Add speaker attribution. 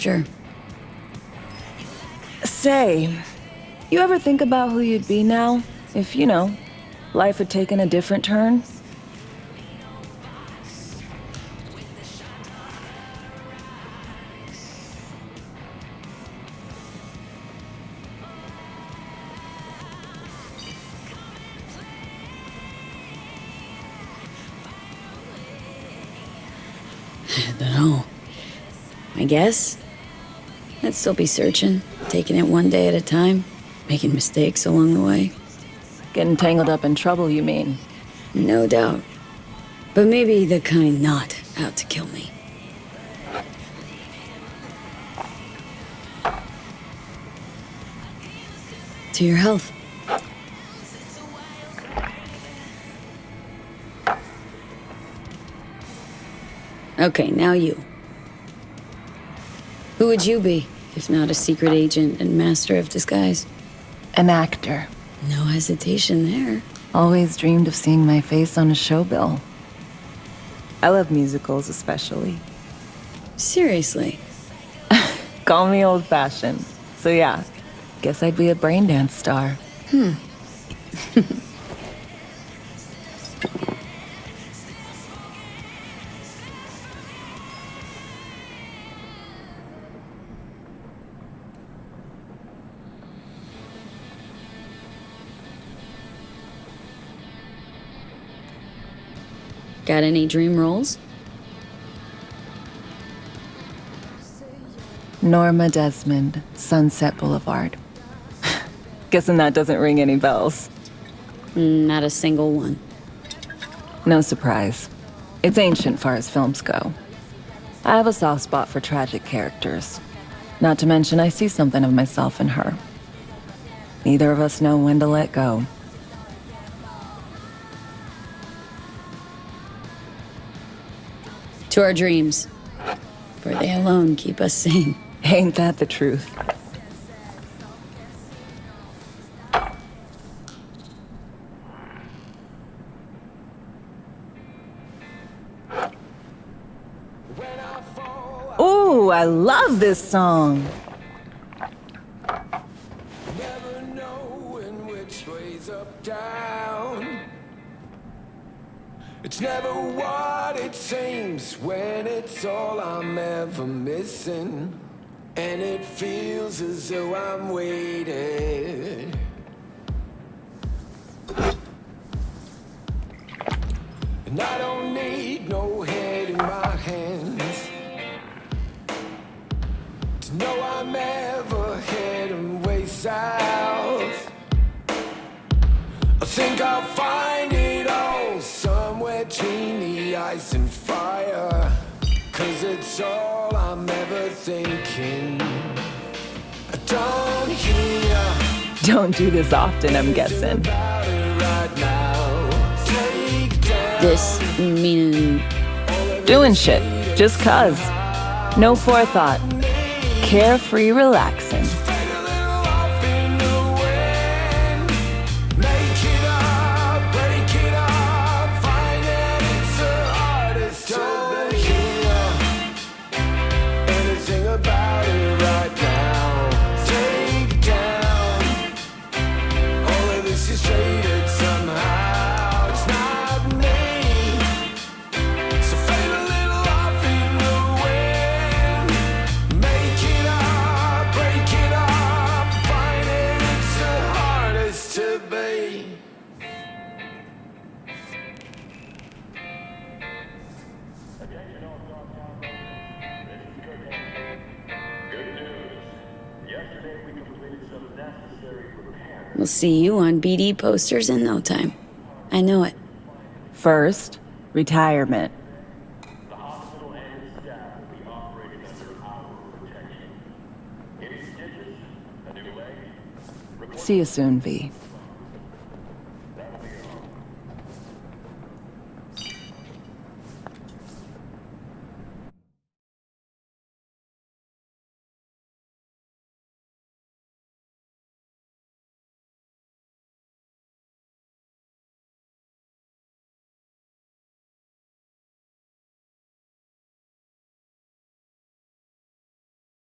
Speaker 1: Sure.
Speaker 2: Say, you ever think about who you'd be now if, life had taken a different turn?
Speaker 1: I don't know. I guess I'd still be searching, taking it one day at a time, making mistakes along the way.
Speaker 2: Getting tangled up in trouble, you mean?
Speaker 1: No doubt. But maybe the kind not out to kill me. To your health. Okay, now you. Who would you be, if not a secret agent and master of disguise?
Speaker 2: An actor.
Speaker 1: No hesitation there.
Speaker 2: Always dreamed of seeing my face on a show bill. I love musicals especially.
Speaker 1: Seriously?
Speaker 2: Call me old-fashioned. So yeah, guess I'd be a braindance star.
Speaker 1: Got any dream roles?
Speaker 2: Norma Desmond, Sunset Boulevard. Guessing that doesn't ring any bells.
Speaker 1: Not a single one.
Speaker 2: No surprise. It's ancient far as films go. I have a soft spot for tragic characters. Not to mention I see something of myself in her. Neither of us know when to let go.
Speaker 1: To our dreams. For they alone keep us sane.
Speaker 2: Ain't that the truth? Ooh, I love this song.
Speaker 3: Never knowing which way's up, down. It's never what it seems when it's all I'm ever missing. And it feels as though I'm waiting. And I don't need no head in my hands to know I'm ever heading way south. I think I'll find it all somewhere between the ice and fire. 'Cause it's all I'm ever thinking. I don't hear.
Speaker 2: Don't do this often, I'm guessing.
Speaker 3: About it right now. Take down
Speaker 1: This meaning
Speaker 2: Doing shit, just 'cause. No forethought. Carefree relaxing.
Speaker 3: fade a little off in the wind. Make it up, break it up. Find that it's the hardest to hear anything about it right now. Take down all of this is traded somehow. It's not me. So fade a little off in the wind. Make it up, break it up. Find it, it's the hardest to be.
Speaker 4: Attention all downtown residents. This is Kurt Hansen. Good news. Yesterday we completed some necessary repairs.
Speaker 1: we'll see you on BD posters in no time. I know it.
Speaker 2: First, retirement.
Speaker 4: The hospital and its staff will be operating under our protection. Any stitches? A new leg?
Speaker 2: See you soon, V.